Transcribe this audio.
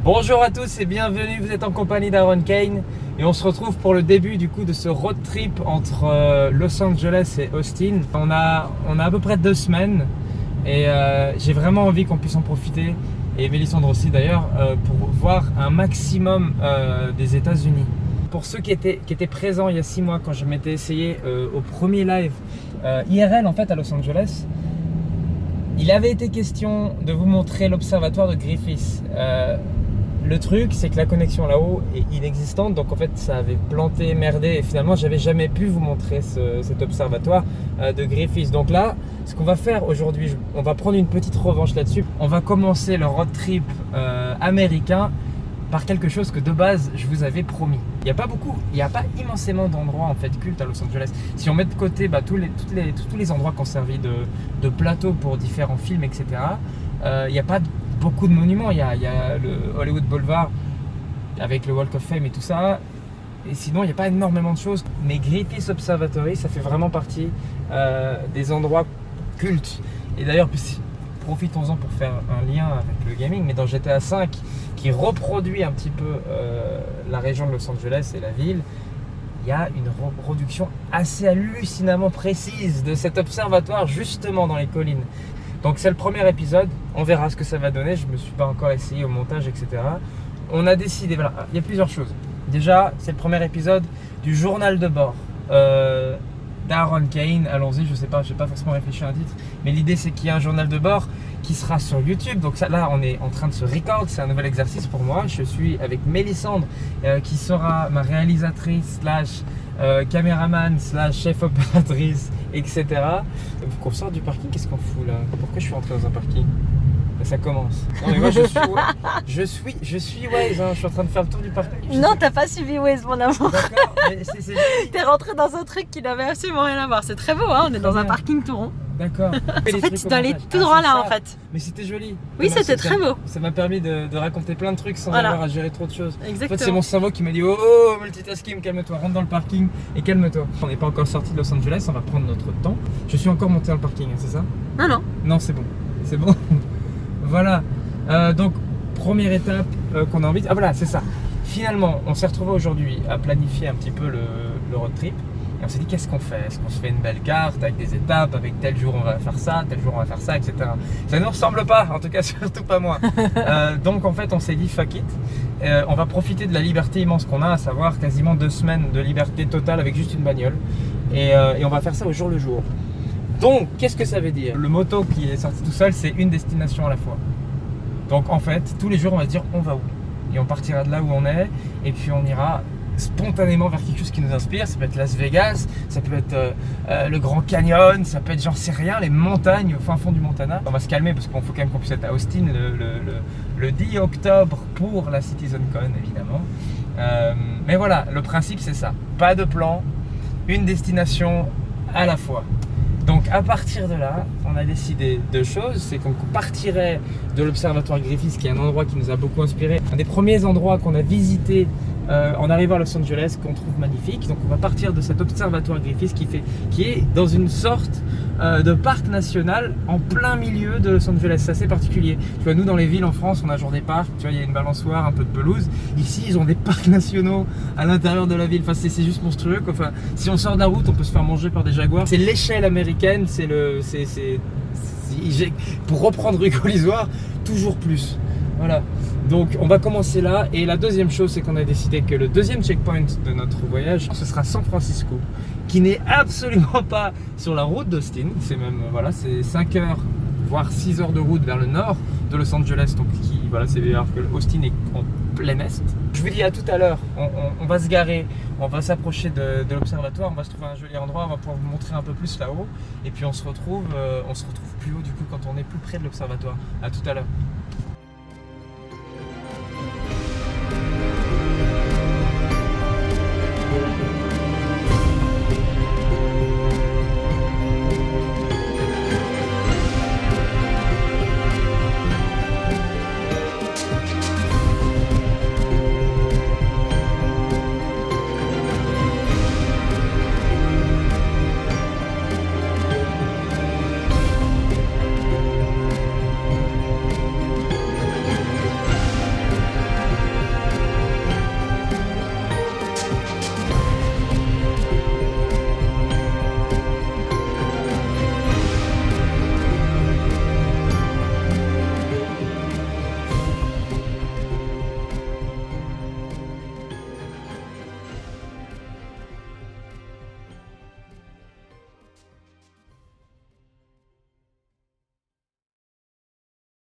Bonjour à tous et bienvenue, vous êtes en compagnie d'Aaron Kane et on se retrouve pour le début du coup de ce road trip entre Los Angeles et Austin. On a à peu près 2 semaines et j'ai vraiment envie qu'on puisse en profiter, et Mélissandre aussi d'ailleurs, pour voir un maximum des États-Unis. Pour ceux qui étaient présents il y a 6 mois quand je m'étais essayé au premier live IRL en fait à Los Angeles, il avait été question de vous montrer l'observatoire de Griffith. Le truc, c'est que la connexion là-haut est inexistante, donc en fait ça avait planté, merdé, et finalement j'avais jamais pu vous montrer cet observatoire de Griffith. Donc là, ce qu'on va faire aujourd'hui, on va prendre une petite revanche là-dessus. On va commencer le road trip américain par quelque chose que de base je vous avais promis. Il n'y a pas immensément d'endroits en fait cultes à Los Angeles. Si on met de côté tous les endroits qui ont servi de plateau pour différents films, etc., il n'y a pas beaucoup de monuments. Il y a le Hollywood Boulevard avec le Walk of Fame et tout ça. Et sinon, il n'y a pas énormément de choses. Mais Griffith Observatory, ça fait vraiment partie des endroits cultes. Et d'ailleurs, profitons-en pour faire un lien avec le gaming, mais dans GTA V, qui reproduit un petit peu la région de Los Angeles et la ville, il y a une reproduction assez hallucinamment précise de cet observatoire justement dans les collines. Donc c'est le premier épisode, on verra ce que ça va donner, je ne me suis pas encore essayé au montage, etc. On a décidé, voilà, il y a plusieurs choses. Déjà, c'est le premier épisode du journal de bord d'Aaron Kane. Allons-y, je sais pas forcément réfléchi à un titre, mais l'idée c'est qu'il y a un journal de bord qui sera sur YouTube. Donc ça, là on est en train de se record, c'est un nouvel exercice pour moi. Je suis avec Mélissandre qui sera ma réalisatrice / caméraman / chef opératrice, etc. Qu'on sort du parking, qu'est-ce qu'on fout là? Pourquoi je suis rentré dans un parking? Ça commence. Non mais moi je suis Waze, hein. Je suis en train de faire le tour du parking. Non, t'as pas suivi Waze, mon amour. D'accord, mais c'est T'es rentré dans un truc qui n'avait absolument rien à voir. C'est très beau, hein. On est dans un parking tout rond. D'accord. En fait, tu dois aller tout droit là, en fait. Mais c'était joli. Oui, c'était très beau. Ça m'a permis de raconter plein de trucs sans avoir à gérer trop de choses. Exactement. En fait, c'est mon cerveau qui m'a dit oh, multitasking, calme-toi, rentre dans le parking et calme-toi. On n'est pas encore sorti de Los Angeles, on va prendre notre temps. Je suis encore monté dans le parking, c'est ça? Non. Non, c'est bon. C'est bon. Voilà. Donc, première étape qu'on a envie de... Ah voilà, c'est ça. Finalement, on s'est retrouvé aujourd'hui à planifier un petit peu le road trip. Et on s'est dit, qu'est-ce qu'on fait? Est-ce qu'on se fait une belle carte avec des étapes, avec tel jour on va faire ça, tel jour on va faire ça, etc. Ça ne nous ressemble pas, en tout cas surtout pas moi. Donc en fait on s'est dit, fuck it. On va profiter de la liberté immense qu'on a, à savoir quasiment 2 semaines de liberté totale avec juste une bagnole. Et on va faire ça au jour le jour. Donc qu'est-ce que ça veut dire? Le motto qui est sorti tout seul, c'est une destination à la fois. Donc en fait, tous les jours on va se dire, on va où? Et on partira de là où on est, et puis on ira spontanément vers quelque chose qui nous inspire. Ça peut être Las Vegas, ça peut être le Grand Canyon, ça peut être j'en sais rien, les montagnes au fin fond du Montana. On va se calmer parce qu'il faut quand même qu'on puisse être à Austin le 10 octobre pour la CitizenCon évidemment. Mais voilà, le principe c'est ça, pas de plan, une destination à la fois. Donc à partir de là, on a décidé 2 choses, c'est qu'on partirait de l'observatoire Griffith, qui est un endroit qui nous a beaucoup inspiré, un des premiers endroits qu'on a visité en arrivant à Los Angeles, qu'on trouve magnifique. Donc on va partir de cet observatoire Griffith qui est dans une sorte de parc national en plein milieu de Los Angeles. C'est assez particulier. Tu vois, nous dans les villes en France, on a genre des parcs, tu vois, il y a une balançoire, un peu de pelouse. Ici, ils ont des parcs nationaux à l'intérieur de la ville. Enfin, c'est juste monstrueux, quoi. Enfin, si on sort de la route, on peut se faire manger par des jaguars. C'est l'échelle américaine, pour reprendre Hugo Lisoire, toujours plus. Voilà. Donc on va commencer là, et la deuxième chose, c'est qu'on a décidé que le deuxième checkpoint de notre voyage, ce sera San Francisco, qui n'est absolument pas sur la route d'Austin. C'est même, voilà, c'est 5 heures voire 6 heures de route vers le nord de Los Angeles, donc voilà, c'est alors que Austin est en plein est. Je vous dis à tout à l'heure, on va se garer, on va s'approcher de l'observatoire, on va se trouver un joli endroit, on va pouvoir vous montrer un peu plus là-haut, et puis on se retrouve plus haut du coup quand on est plus près de l'observatoire. À tout à l'heure.